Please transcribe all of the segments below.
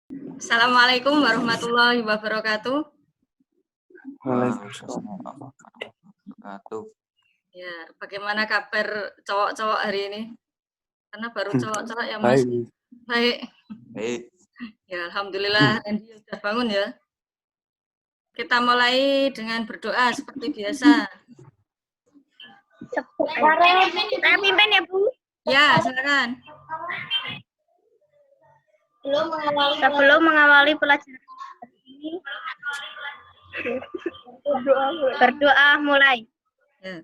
Assalamualaikum warahmatullahi wabarakatuh. Waalaikumsalam warahmatullahi wabarakatuh. Ya, bagaimana kabar cowok-cowok hari ini? Karena baru cowok-cowok ya, Mas. Baik. Baik. Ya, alhamdulillah Randy sudah bangun ya. Kita mulai dengan berdoa seperti biasa. Saya pimpin ya, Bu. Ya, silakan. Sebelum mengawali pelajaran ini, berdoa mulai. Ya.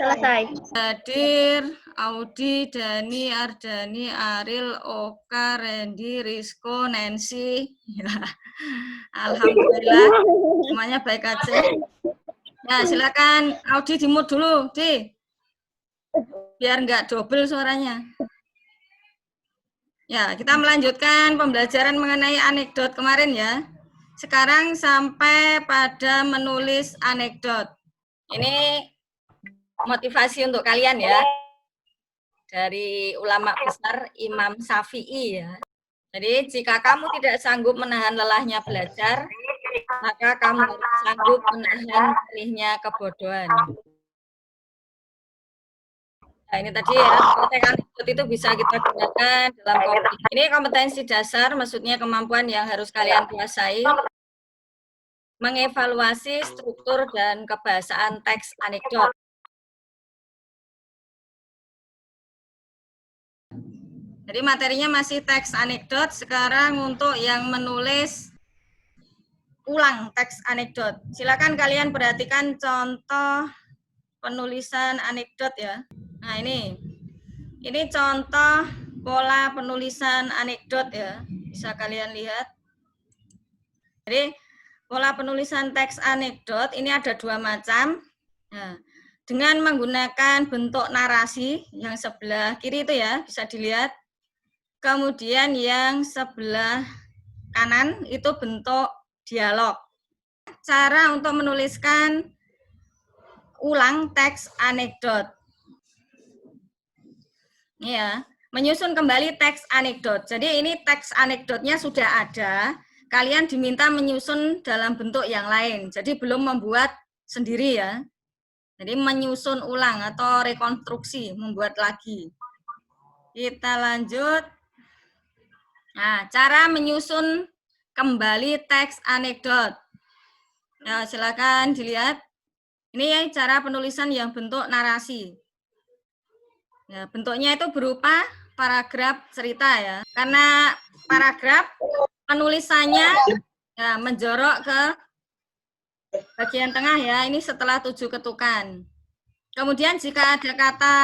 Selesai. Hadir Audi, Dani, Ardani, Aril, Oka, Randy, Rizko, Nancy. Ya. Alhamdulillah semuanya baik aja. Ya, silakan Audi di-mute dulu, Di. Biar nggak double suaranya. Ya, kita melanjutkan pembelajaran mengenai anekdot kemarin ya. Sekarang sampai pada menulis anekdot. Ini motivasi untuk kalian ya. Dari ulama besar Imam Syafi'i ya. Jadi jika kamu tidak sanggup menahan lelahnya belajar, maka kamu harus sanggup menahan perihnya kebodohan. Nah, ini tadi ya, konteks anekdot itu bisa kita gunakan dalam komunikasi. Ini kompetensi dasar, maksudnya kemampuan yang harus kalian kuasai. Mengevaluasi struktur dan kebahasaan teks anekdot. Jadi materinya masih teks anekdot, sekarang untuk yang menulis ulang teks anekdot. Silakan kalian perhatikan contoh penulisan anekdot ya. Nah ini contoh pola penulisan anekdot ya, bisa kalian lihat. Jadi pola penulisan teks anekdot ini ada dua macam. Nah, dengan menggunakan bentuk narasi yang sebelah kiri itu ya, bisa dilihat. Kemudian yang sebelah kanan itu bentuk dialog. Cara untuk menuliskan ulang teks anekdot. Ini ya, menyusun kembali teks anekdot. Jadi ini teks anekdotnya sudah ada, kalian diminta menyusun dalam bentuk yang lain. Jadi belum membuat sendiri ya. Jadi menyusun ulang atau rekonstruksi, membuat lagi. Kita lanjut. Nah, cara menyusun kembali teks anekdot. Nah, silakan dilihat. Ini ya cara penulisan yang bentuk narasi. Ya, bentuknya itu berupa paragraf cerita ya. Karena paragraf penulisannya ya, menjorok ke bagian tengah ya. Ini setelah 7 ketukan. Kemudian jika ada kata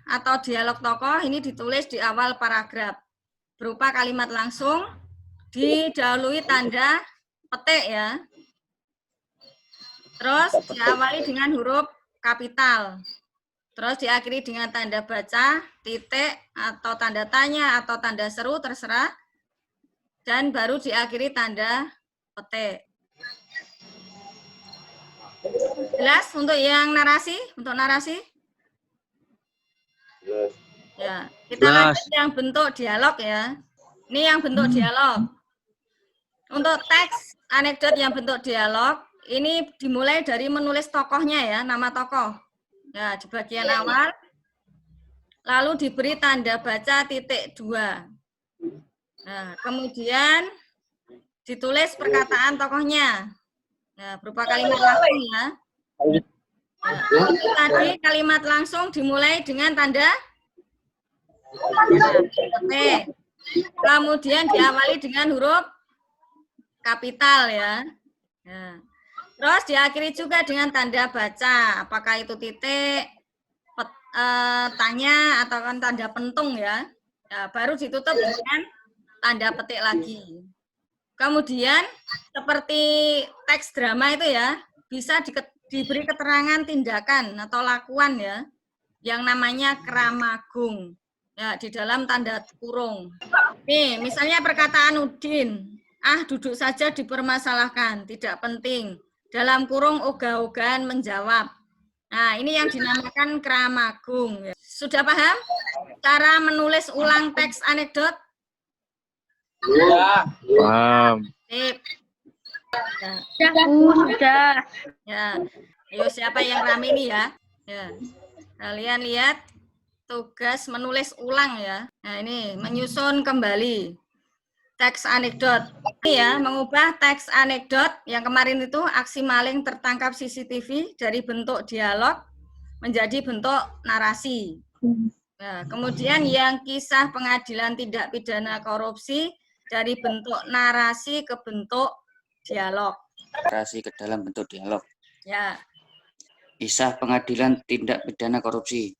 atau dialog tokoh, ini ditulis di awal paragraf. Berupa kalimat langsung, didahului tanda petik ya. Terus diawali dengan huruf kapital. Terus diakhiri dengan tanda baca, titik, atau tanda tanya, atau tanda seru, terserah. Dan baru diakhiri tanda petik. Jelas untuk yang narasi? Untuk narasi? Ya, kita lanjut yang bentuk dialog ya. Ini yang bentuk dialog. Untuk teks anekdot yang bentuk dialog, ini dimulai dari menulis tokohnya ya, nama tokoh. Ya, di bagian awal, lalu diberi tanda baca titik 2. Nah, kemudian ditulis perkataan tokohnya. Nah, berupa kalimat langsung ya. Nah, tadi kalimat langsung dimulai dengan tanda petik. Kemudian diawali dengan huruf kapital ya. Nah, terus diakhiri juga dengan tanda baca, apakah itu titik, tanya, atau kan tanda pentung ya. Nah, baru ditutup dengan tanda petik lagi. Kemudian seperti teks drama itu ya, bisa diberi keterangan tindakan atau lakuan ya, yang namanya kramagung. Ya, di dalam tanda kurung. Nih, misalnya perkataan Udin, duduk saja dipermasalahkan, tidak penting. Dalam kurung ogah-ogahan menjawab. Nah, ini yang dinamakan kramagung. Sudah paham cara menulis ulang teks anekdot? Paham. Sip. Ya. Sudah, Bu, sudah. Ya. Ayo siapa yang rame ini ya? Ya. Kalian lihat tugas menulis ulang ya. Nah, ini menyusun kembali teks anekdot. Ini ya, mengubah teks anekdot yang kemarin itu aksi maling tertangkap CCTV dari bentuk dialog menjadi bentuk narasi. Nah, kemudian yang kisah pengadilan tindak pidana korupsi dari bentuk narasi ke bentuk dialog. Narasi ke dalam bentuk dialog. Ya, Kisah pengadilan tindak pidana korupsi.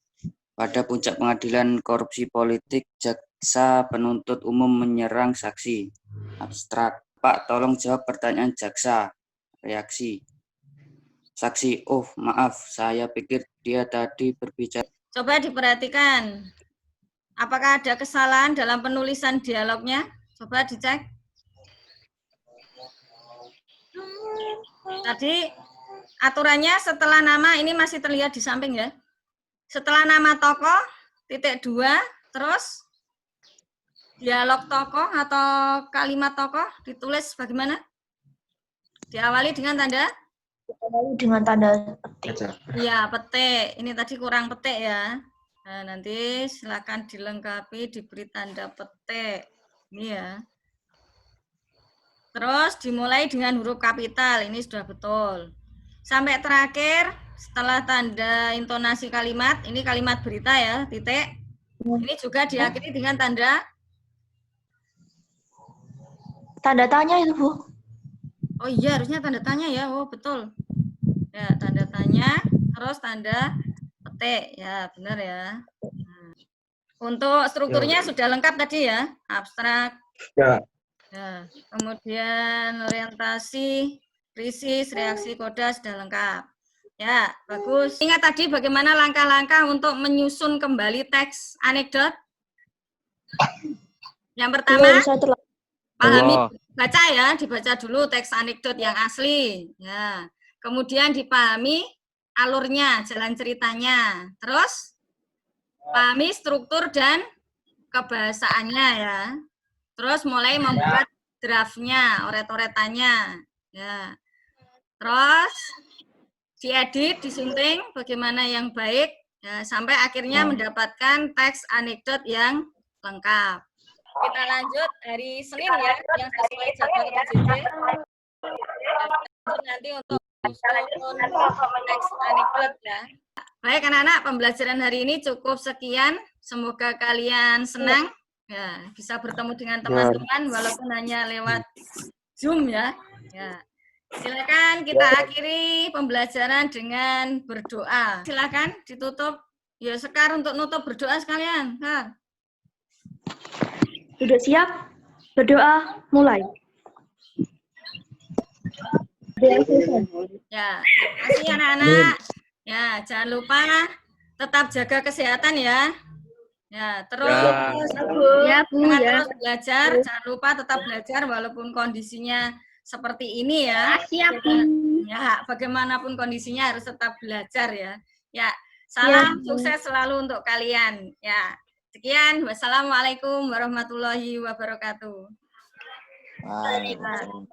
Pada puncak pengadilan korupsi politik, jaksa penuntut umum menyerang saksi. Abstrak. Pak, tolong jawab pertanyaan jaksa. Reaksi. Saksi, oh maaf, saya pikir dia tadi berbicara. coba diperhatikan. Apakah ada kesalahan dalam penulisan dialognya? Coba dicek. Tadi aturannya setelah nama ini masih terlihat di samping ya. Setelah nama tokoh, titik 2, terus dialog tokoh atau kalimat tokoh ditulis bagaimana? Diawali dengan tanda? Dengan tanda petik. Iya, petik. Ini tadi kurang petik ya. Nah, nanti silakan dilengkapi, diberi tanda petik. Ini ya. Terus dimulai dengan huruf kapital, ini sudah betul. Sampai terakhir, setelah tanda intonasi kalimat, ini kalimat berita ya, titik. Ini juga diakhiri dengan tanda Tanya itu, Bu. oh iya, harusnya tanda tanya ya. Oh, betul. Ya, tanda tanya, terus tanda petik. Ya, benar ya. Nah, untuk strukturnya sudah lengkap tadi ya. Abstrak. Ya. Ya, kemudian orientasi, krisis, reaksi, koda sudah lengkap. Ya, bagus. Ingat tadi bagaimana langkah-langkah untuk menyusun kembali teks anekdot? Yang pertama, pahami, baca ya, dibaca dulu teks anekdot yang asli. Ya. Kemudian dipahami alurnya, jalan ceritanya. Terus pahami struktur dan kebahasaannya ya. Terus mulai membuat draftnya, oret-oretannya. Ya. Terus diedit, disunting bagaimana yang baik ya, sampai akhirnya mendapatkan teks anekdot yang lengkap. Kita lanjut hari Senin ya, yang sesuai jadwal PJJ. Nanti untuk teks anekdot ya. Baik anak-anak, pembelajaran hari ini cukup sekian. Semoga kalian senang ya, bisa bertemu dengan teman-teman walaupun hanya lewat Zoom ya. Ya. Silakan kita akhiri pembelajaran dengan berdoa. Silakan ditutup. Ya, Sekar untuk nutup berdoa sekalian. Sekar. Sudah siap? Berdoa, mulai. Ya, terima kasih anak-anak. Ya, jangan lupa tetap jaga kesehatan ya. Ya, terus Ya, Bu, jangan ya. terus belajar, jangan lupa tetap belajar walaupun kondisinya seperti ini ya. Siap, Bu. Ya, bagaimanapun kondisinya harus tetap belajar ya. Ya, salam sukses selalu untuk kalian. Ya, sekian. Wassalamualaikum warahmatullahi wabarakatuh. Waalaikumsalam.